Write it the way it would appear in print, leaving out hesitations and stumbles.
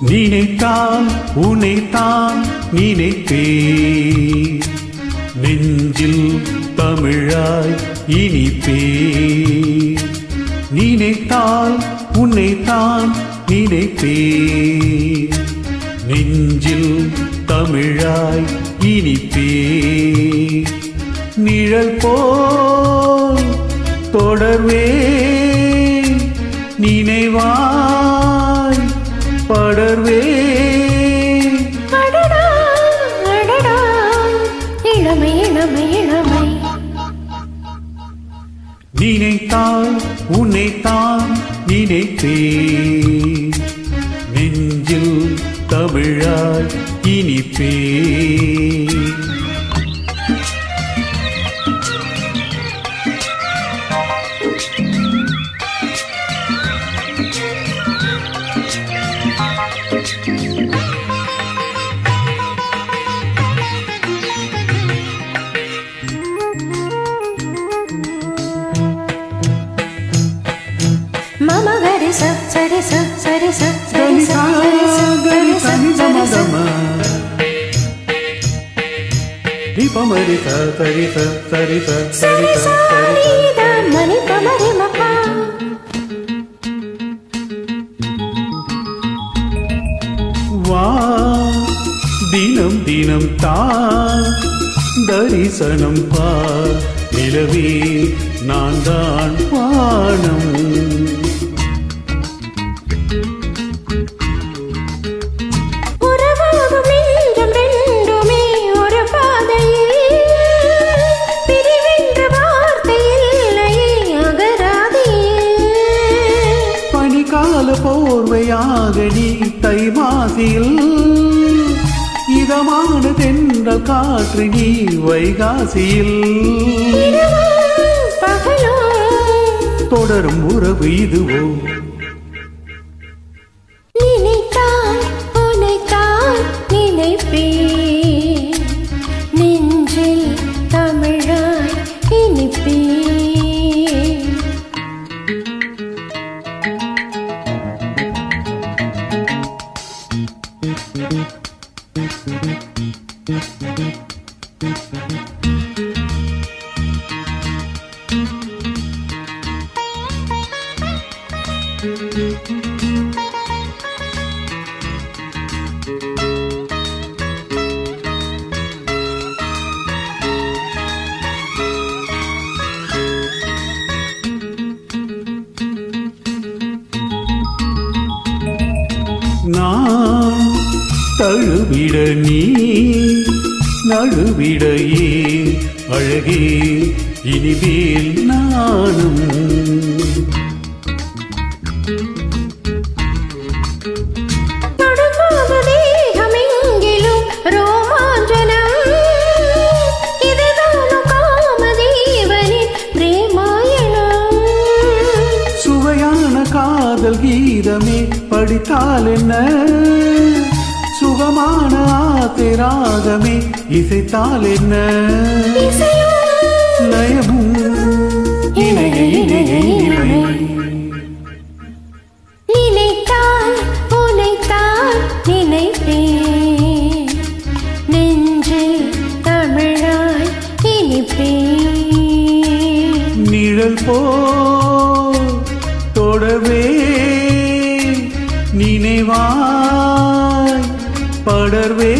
நினைத்தால் உன்னைத்தான் நினைப்பேன், நெஞ்சில் தமிழாய் இனிப்பேன். நினைத்தால் உன்னைத்தான் நினைப்பேன், நெஞ்சில் தமிழாய் இனிப்பேன். நிழல் போல் தொடர்வேன், நினைவாய் படர்வேன். அடடா அடடா இளமை இளமை இளமை. நினைத்தால் உன்னைத்தான் நினைப்பேன், நெஞ்சில் தமிழாய் இனிப்பேன். Mama gari sa sari sa sari sa sari sa sari sa sari sa sari sa. Dipa mari sa sari sa sari sa Sari sa da mani pa mari ma pa. வா தினம் தினம் தா தரிசனம் பா, நிலவே நான் தான் வானம். உறவாகும் நெஞ்சம் ரெண்டுமே ஒரு பாதையில், பிரிவென்ற வார்த்தை இல்லையே அகராதியில். பனிக்கால போர்வையாக நீ தை மாசியில், இதமான தென்றல் காற்று நீ வைகாசியில். தொடரும் உறவு இதுவோ, நினைத்தால் உன்னைத்தான் நினைப்பேன், நெஞ்சில் தமிழாய் இனிப்பேன். நான் தழுவிட நீ நழுவிடையே அழகே இனிமேல் நானும். சுவையான காதல் கீதமே படித்தால் என்ன, சுகமான ஆத்திராகமே இசைத்தால் என்ன. லயமும் இணைய இணைய இணை. நினைத்தால் உன்னைத்தான் நினைப்பேன், நெஞ்சில் தமிழாய் இனிப்பேன். நிழல் போல் தொடவே, நினைவாய் படர்வே.